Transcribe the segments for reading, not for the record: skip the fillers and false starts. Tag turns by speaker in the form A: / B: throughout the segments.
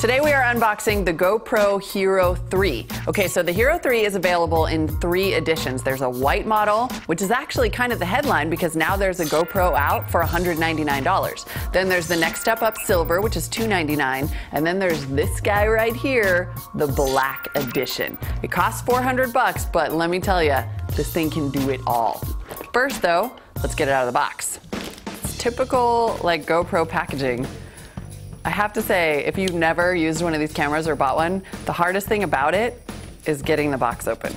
A: Today we are unboxing the GoPro Hero 3. Okay, so the Hero 3 is available in 3 editions. There's a white model, which is actually kind of the headline because now there's a GoPro out for $199. Then there's the next step up silver, which is $299. And then there's this guy right here, the black edition. It costs $400, but let me tell you, this thing can do it all. First though, let's get it out of the box. It's typical like GoPro packaging. I have to say, if you've never used one of these cameras or bought one, the hardest thing about it is getting the box open.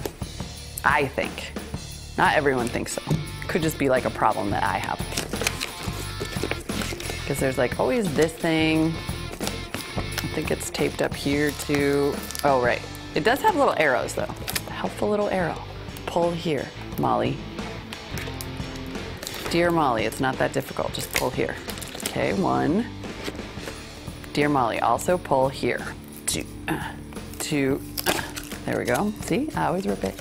A: I think. Not everyone thinks so. Could just be like a problem that I have. Because there's like always this thing. I think it's taped up here too. Oh, right. It does have little arrows though. A helpful little arrow. Pull here, Molly. Dear Molly, it's not that difficult. Just pull here. Okay, 1. Dear Molly, also pull here. 2. There we go. See, I always rip it.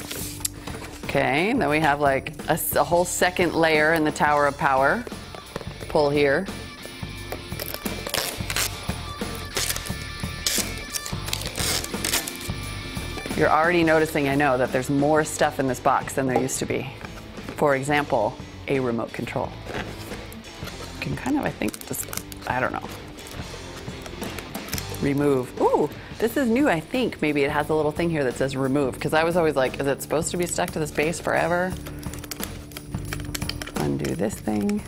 A: Okay, then we have like a whole second layer in the Tower of Power. Pull here. You're already noticing, I know, that there's more stuff in this box than there used to be. For example, a remote control. You can kind of, I think, just, I don't know. Remove. Ooh, this is new, I think. Maybe it has a little thing here that says remove, because I was always like, is it supposed to be stuck to this base forever? Undo this thing.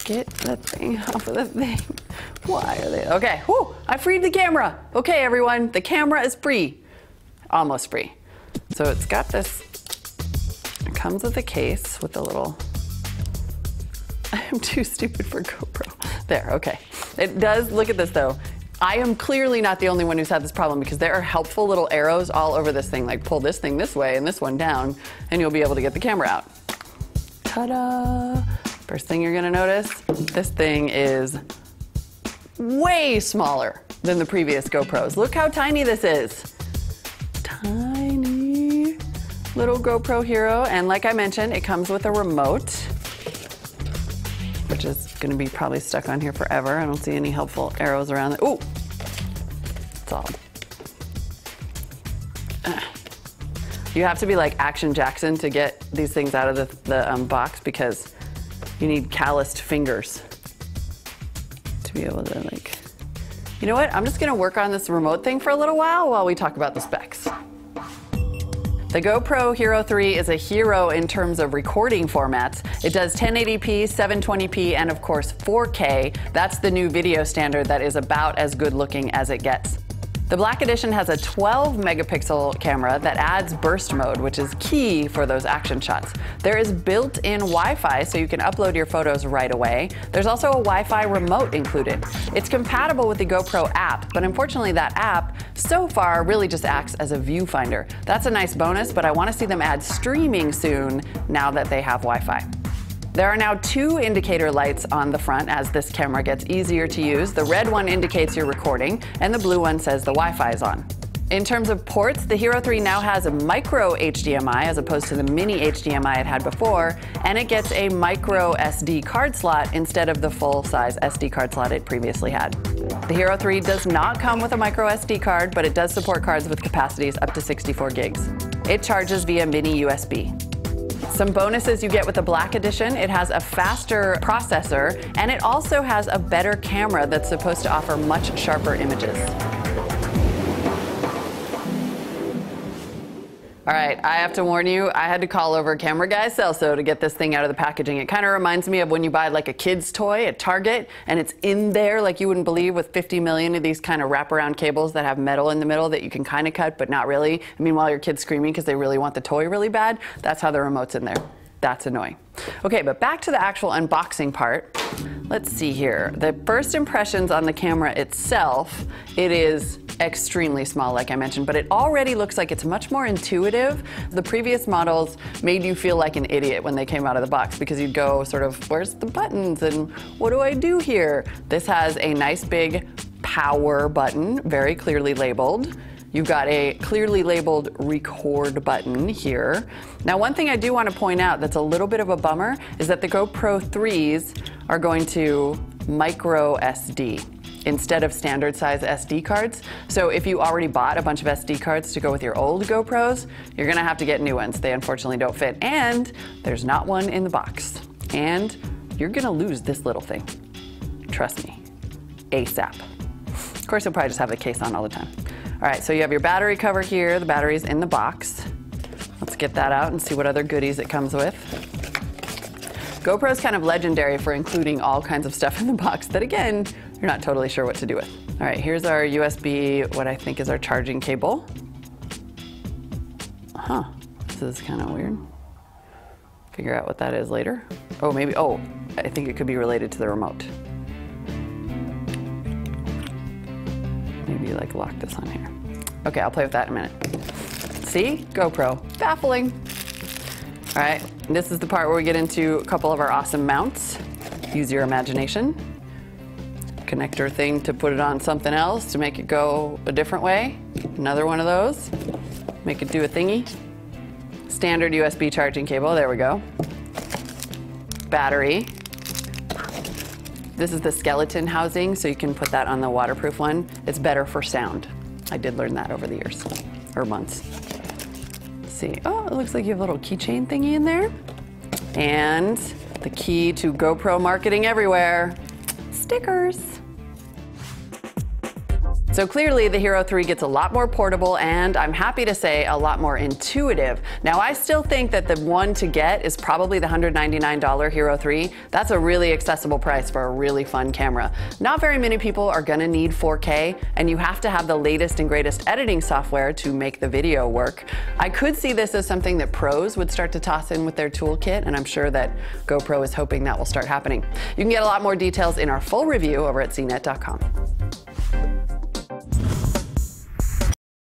A: Get that thing off of the thing. Why are they? Okay, whoo, I freed the camera. Okay, everyone, the camera is free. Almost free. So it's got this, it comes with a case with a little, I am too stupid for GoPro. There, okay. It does, look at this though. I am clearly not the only one who's had this problem because there are helpful little arrows all over this thing, like pull this thing this way and this one down, and you'll be able to get the camera out. Ta-da! First thing you're gonna notice, this thing is way smaller than the previous GoPros. Look how tiny this is. Tiny little GoPro Hero, and like I mentioned, it comes with a remote, which is gonna be probably stuck on here forever. I don't see any helpful arrows around it. Ooh, it's all. You have to be like Action Jackson to get these things out of the box because you need calloused fingers to be able to like, you know what? I'm just gonna work on this remote thing for a little while we talk about the specs. The GoPro Hero 3 is a hero in terms of recording formats. It does 1080p, 720p, and of course 4K. That's the new video standard that is about as good looking as it gets. The Black Edition has a 12 megapixel camera that adds burst mode, which is key for those action shots. There is built-in Wi-Fi, so you can upload your photos right away. There's also a Wi-Fi remote included. It's compatible with the GoPro app, but unfortunately that app so far really just acts as a viewfinder. That's a nice bonus, but I want to see them add streaming soon now that they have Wi-Fi. There are now 2 indicator lights on the front as this camera gets easier to use. The red one indicates you're recording, and the blue one says the Wi-Fi is on. In terms of ports, the Hero 3 now has a micro HDMI as opposed to the mini HDMI it had before, and it gets a micro SD card slot instead of the full-size SD card slot it previously had. The Hero 3 does not come with a micro SD card, but it does support cards with capacities up to 64 gigs. It charges via mini USB. Some bonuses you get with the Black Edition: it has a faster processor, and it also has a better camera that's supposed to offer much sharper images. All right, I have to warn you, I had to call over camera guy Celso to get this thing out of the packaging. It kind of reminds me of when you buy like a kid's toy at Target and it's in there like you wouldn't believe with 50 million of these kind of wraparound cables that have metal in the middle that you can kind of cut but not really. I mean, while your kid's screaming because they really want the toy really bad, that's how the remote's in there. That's annoying. Okay, but back to the actual unboxing part. Let's see here. The first impressions on the camera itself, it is extremely small, like I mentioned, but it already looks like it's much more intuitive. The previous models made you feel like an idiot when they came out of the box because you'd go sort of, where's the buttons and what do I do here? This has a nice big power button, very clearly labeled. You've got a clearly labeled record button here. Now, one thing I do want to point out that's a little bit of a bummer is that the GoPro 3s are going to micro SD instead of standard size SD cards. So if you already bought a bunch of SD cards to go with your old GoPros, you're gonna have to get new ones. They unfortunately don't fit, and there's not one in the box. And you're gonna lose this little thing. Trust me, ASAP. Of course, you'll probably just have the case on all the time. All right, so you have your battery cover here. The battery's in the box. Let's get that out and see what other goodies it comes with. GoPro's kind of legendary for including all kinds of stuff in the box that, again, you're not totally sure what to do with. All right, here's our USB, what I think is our charging cable. Huh, this is kind of weird. Figure out what that is later. Oh, maybe, oh, I think it could be related to the remote. Maybe like lock this on here. Okay, I'll play with that in a minute. See, GoPro, baffling. All right, this is the part where we get into a couple of our awesome mounts. Use your imagination. Connector thing to put it on something else to make it go a different way. Another one of those. Make it do a thingy. Standard USB charging cable, there we go. Battery. This is the skeleton housing, so you can put that on the waterproof one. It's better for sound. I did learn that over the years, or months. Let's see, oh, it looks like you have a little keychain thingy in there. And the key to GoPro marketing everywhere, stickers. So clearly the Hero 3 gets a lot more portable, and I'm happy to say a lot more intuitive. Now, I still think that the one to get is probably the $199 Hero 3. That's a really accessible price for a really fun camera. Not very many people are gonna need 4K, and you have to have the latest and greatest editing software to make the video work. I could see this as something that pros would start to toss in with their toolkit, and I'm sure that GoPro is hoping that will start happening. You can get a lot more details in our full review over at cnet.com.